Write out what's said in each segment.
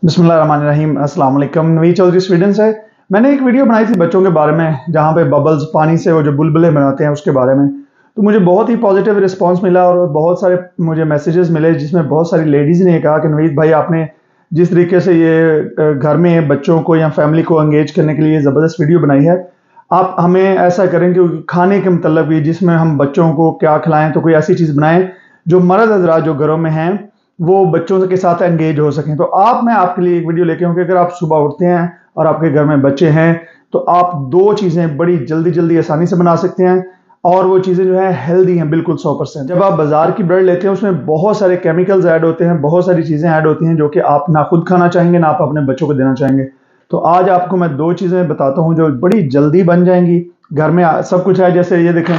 बिस्मिल्लाहिर्रहमानिर्रहीम। अस्सलाम वालेकुम। नवीद चौधरी स्वीडन से। मैंने एक वीडियो बनाई थी बच्चों के बारे में, जहाँ पे बबल्स पानी से वो जो बुलबुले बनाते हैं उसके बारे में। तो मुझे बहुत ही पॉजिटिव रिस्पांस मिला और बहुत सारे मुझे मैसेजेस मिले, जिसमें बहुत सारी लेडीज़ ने कहा कि नवीद भाई, आपने जिस तरीके से ये घर में बच्चों को या फैमिली को एंगेज करने के लिए ज़बरदस्त वीडियो बनाई है, आप हमें ऐसा करें कि खाने के मतलब भी जिसमें हम बच्चों को क्या खिलाएं, तो कोई ऐसी चीज़ बनाएं जो मर्द हज़रात जो घरों में हैं वो बच्चों के साथ एंगेज हो सकें। तो मैं आपके लिए एक वीडियो लेके आऊँ कि अगर आप सुबह उठते हैं और आपके घर में बच्चे हैं तो आप दो चीज़ें बड़ी जल्दी जल्दी आसानी से बना सकते हैं, और वो चीज़ें जो है हेल्दी हैं बिल्कुल 100%। जब आप बाजार की ब्रेड लेते हैं उसमें बहुत सारे केमिकल्स ऐड होते हैं, बहुत सारी चीज़ें ऐड होती हैं जो कि आप ना खुद खाना चाहेंगे ना आप अपने बच्चों को देना चाहेंगे। तो आज आपको मैं दो चीज़ें बताता हूँ जो बड़ी जल्दी बन जाएंगी। घर में सब कुछ है, जैसे ये देखें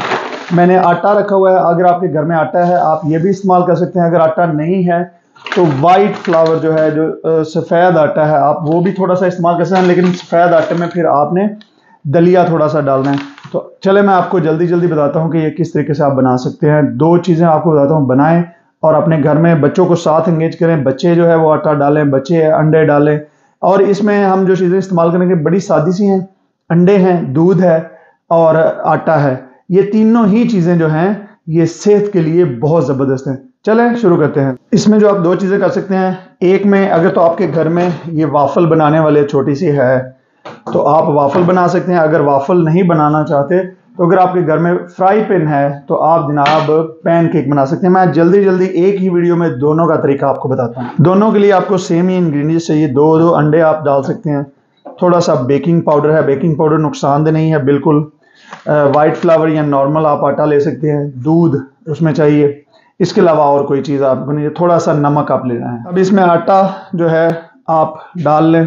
मैंने आटा रखा हुआ है। अगर आपके घर में आटा है आप ये भी इस्तेमाल कर सकते हैं। अगर आटा नहीं है तो वाइट फ्लावर जो है, जो सफ़ेद आटा है, आप वो भी थोड़ा सा इस्तेमाल कर सकते हैं, लेकिन सफ़ेद आटे में फिर आपने दलिया थोड़ा सा डालना है। तो चले मैं आपको जल्दी जल्दी बताता हूँ कि ये किस तरीके से आप बना सकते हैं। दो चीज़ें आपको बताता हूँ, बनाएं और अपने घर में बच्चों को साथ एंगेज करें। बच्चे जो है वो आटा डालें, बच्चे अंडे डालें। और इसमें हम जो चीज़ें इस्तेमाल करेंगे बड़ी सादी सी हैं। अंडे हैं, दूध है और आटा है। ये तीनों ही चीज़ें जो हैं ये सेहत के लिए बहुत ज़बरदस्त हैं। चलें शुरू करते हैं। इसमें जो आप दो चीज़ें कर सकते हैं, एक में अगर तो आपके घर में ये वाफल बनाने वाले छोटी सी है तो आप वाफल बना सकते हैं। अगर वाफल नहीं बनाना चाहते तो अगर आपके घर में फ्राई पैन है तो आप जनाब पैन केक बना सकते हैं। मैं जल्दी जल्दी एक ही वीडियो में दोनों का तरीका आपको बताता हूँ। दोनों के लिए आपको सेम ही इंग्रेडिएंट्स चाहिए। दो अंडे आप डाल सकते हैं, थोड़ा सा बेकिंग पाउडर है, बेकिंग पाउडर नुकसानदेह नहीं है बिल्कुल। वाइट फ्लावर या नॉर्मल आप आटा ले सकते हैं। दूध उसमें चाहिए, इसके अलावा और कोई चीज़ आपको नहीं, थोड़ा सा नमक आप लेना है। अब इसमें आटा जो है आप डाल लें,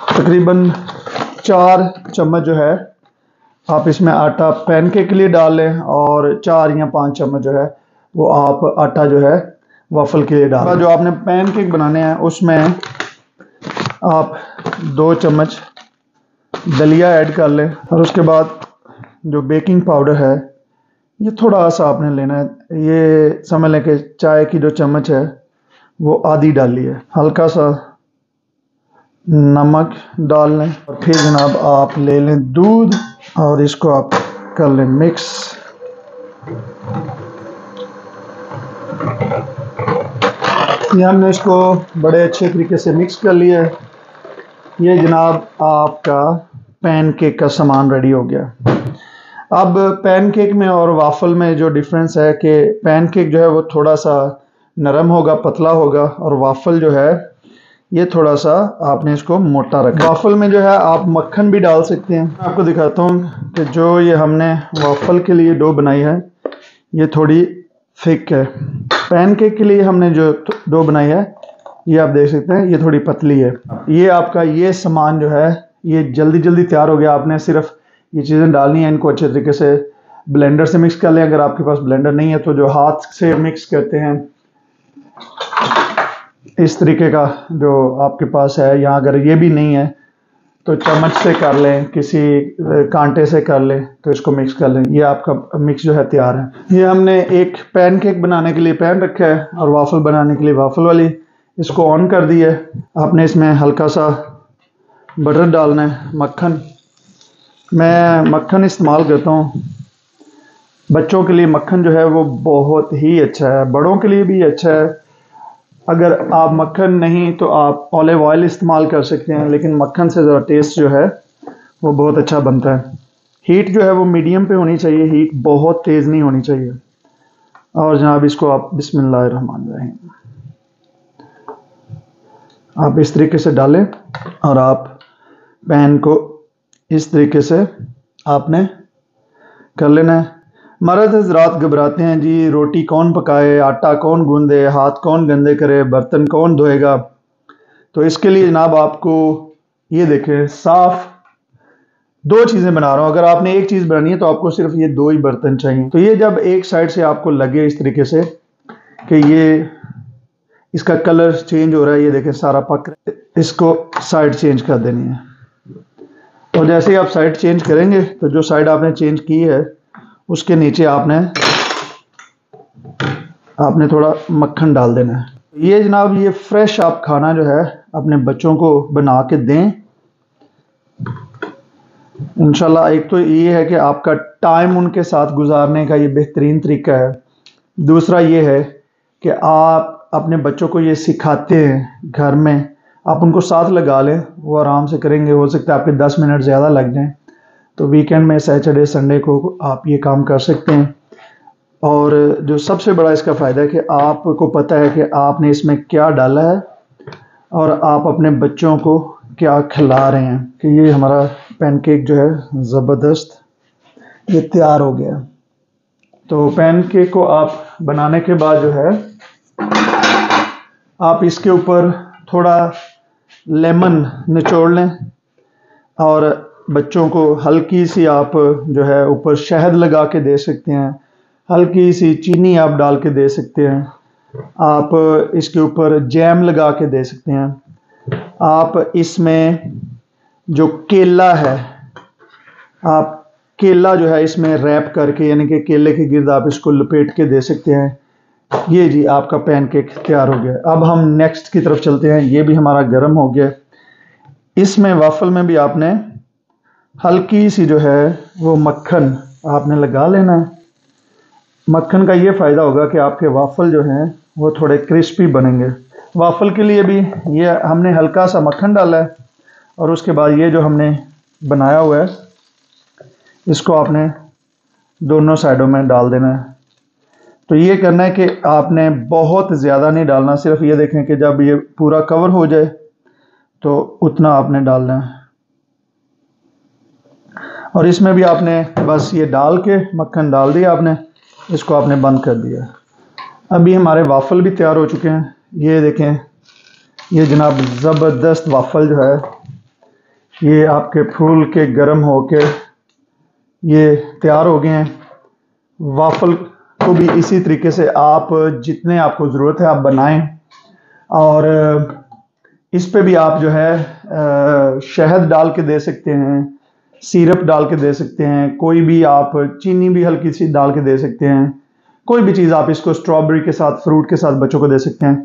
तकरीबन 4 चम्मच जो है आप इसमें आटा पैनकेक के लिए डाल लें, और 4 या 5 चम्मच जो है वो आप आटा जो है वफल के लिए डाल लें। जो आपने पैनकेक बनाने हैं उसमें आप 2 चम्मच दलिया ऐड कर लें, और उसके बाद जो बेकिंग पाउडर है ये थोड़ा सा आपने लेना है। ये समझ लें कि चाय की जो चम्मच है वो आधी डाली है। हल्का सा नमक डाल लें, और फिर जनाब आप ले लें दूध और इसको आप कर लें मिक्स। ये हमने इसको बड़े अच्छे तरीके से मिक्स कर लिया है। ये जनाब आपका पैनकेक का सामान रेडी हो गया। अब पैनकेक में और वाफल में जो डिफरेंस है कि पैनकेक जो है वो थोड़ा सा नरम होगा, पतला होगा, और वाफल जो है ये थोड़ा सा आपने इसको मोटा रखा। वाफल में जो है आप मक्खन भी डाल सकते हैं। आपको दिखाता हूँ कि जो ये हमने वाफल के लिए डो बनाई है ये थोड़ी थिक है। पैनकेक के लिए हमने जो डो बनाई है ये आप देख सकते हैं ये थोड़ी पतली है। ये आपका ये सामान जो है ये जल्दी जल्दी तैयार हो गया। आपने सिर्फ ये चीज़ें डालनी है, इनको अच्छे तरीके से ब्लेंडर से मिक्स कर लें। अगर आपके पास ब्लेंडर नहीं है तो जो हाथ से मिक्स करते हैं इस तरीके का जो आपके पास है, या अगर ये भी नहीं है तो चम्मच से कर लें, किसी कांटे से कर लें, तो इसको मिक्स कर लें। ये आपका मिक्स जो है तैयार है। ये हमने एक पैनकेक बनाने के लिए पैन रखा है और वाफल बनाने के लिए वाफल वाली, इसको ऑन कर दिया है। आपने इसमें हल्का सा बटर डालना है, मक्खन। मैं मक्खन इस्तेमाल करता हूँ। बच्चों के लिए मक्खन जो है वो बहुत ही अच्छा है, बड़ों के लिए भी अच्छा है। अगर आप मक्खन नहीं तो आप ऑलिव ऑयल इस्तेमाल कर सकते हैं, लेकिन मक्खन से ज़रा टेस्ट जो है वो बहुत अच्छा बनता है। हीट जो है वो मीडियम पे होनी चाहिए, हीट बहुत तेज़ नहीं होनी चाहिए। और जनाब इसको आप बिस्मिल्लाहिर्रहमानिर्रहीम आप इस तरीके से डालें, और आप पैन को इस तरीके से आपने कर लेना है। मर्द हज़रात घबराते हैं जी, रोटी कौन पकाए, आटा कौन गूंदे, हाथ कौन गंदे करे, बर्तन कौन धोएगा। तो इसके लिए जनाब आपको ये देखें, साफ 2 चीज़ें बना रहा हूँ। अगर आपने एक चीज़ बनानी है तो आपको सिर्फ ये 2 ही बर्तन चाहिए। तो ये जब एक साइड से आपको लगे इस तरीके से कि ये इसका कलर चेंज हो रहा है, ये देखें सारा पक रहा है, इसको साइड चेंज कर देनी है। और जैसे ही आप साइड चेंज करेंगे तो जो साइड आपने चेंज की है उसके नीचे आपने थोड़ा मक्खन डाल देना है। ये जनाब ये फ्रेश आप खाना जो है अपने बच्चों को बना के दें इंशाल्लाह। एक तो ये है कि आपका टाइम उनके साथ गुजारने का ये बेहतरीन तरीका है। दूसरा ये है कि आप अपने बच्चों को ये सिखाते हैं घर में, आप उनको साथ लगा लें, वो आराम से करेंगे। हो सकता है आपके 10 मिनट ज़्यादा लग जाएं, तो वीकेंड में सैटरडे संडे को आप ये काम कर सकते हैं। और जो सबसे बड़ा इसका फ़ायदा है कि आपको पता है कि आपने इसमें क्या डाला है और आप अपने बच्चों को क्या खिला रहे हैं। कि ये हमारा पैनकेक जो है ज़बरदस्त ये तैयार हो गया। तो पैनकेक को आप बनाने के बाद जो है आप इसके ऊपर थोड़ा लेमन निचोड़ लें और बच्चों को हल्की सी आप जो है ऊपर शहद लगा के दे सकते हैं, हल्की सी चीनी आप डाल के दे सकते हैं, आप इसके ऊपर जैम लगा के दे सकते हैं। आप इसमें जो केला है, आप केला जो है इसमें रैप करके, यानी कि केले के गिर्द आप इसको लपेट के दे सकते हैं। ये जी आपका पैनकेक तैयार हो गया। अब हम नेक्स्ट की तरफ चलते हैं। ये भी हमारा गर्म हो गया। इसमें वाफल में भी आपने हल्की सी जो है वो मक्खन आपने लगा लेना है। मक्खन का ये फ़ायदा होगा कि आपके वाफल जो हैं वो थोड़े क्रिस्पी बनेंगे। वाफल के लिए भी ये हमने हल्का सा मक्खन डाला है और उसके बाद ये जो हमने बनाया हुआ है इसको आपने दोनों साइडों में डाल देना है। तो ये करना है कि आपने बहुत ज़्यादा नहीं डालना, सिर्फ ये देखें कि जब ये पूरा कवर हो जाए तो उतना आपने डालना है। और इसमें भी आपने बस ये डाल के मक्खन डाल दिया आपने, इसको आपने बंद कर दिया। अभी हमारे वाफल भी तैयार हो चुके हैं। ये देखें, ये जनाब ज़बरदस्त वाफल जो है ये आपके फूल के गर्म होके ये तैयार हो गए हैं। वाफल को भी इसी तरीके से आप जितने आपको ज़रूरत है आप बनाएं और इस पे भी आप जो है शहद डाल के दे सकते हैं, सिरप डाल के दे सकते हैं, कोई भी आप चीनी भी हल्की सी डाल के दे सकते हैं, कोई भी चीज़ आप इसको स्ट्रॉबेरी के साथ, फ्रूट के साथ बच्चों को दे सकते हैं।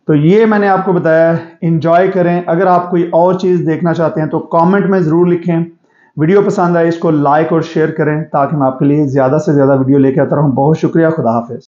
तो ये मैंने आपको बताया, इंजॉय करें। अगर आप कोई और चीज़ देखना चाहते हैं तो कमेंट में ज़रूर लिखें। वीडियो पसंद आए इसको लाइक और शेयर करें ताकि मैं आपके लिए ज़्यादा से ज़्यादा वीडियो लेके आता रहूँ। बहुत शुक्रिया, खुदा हाफिज़।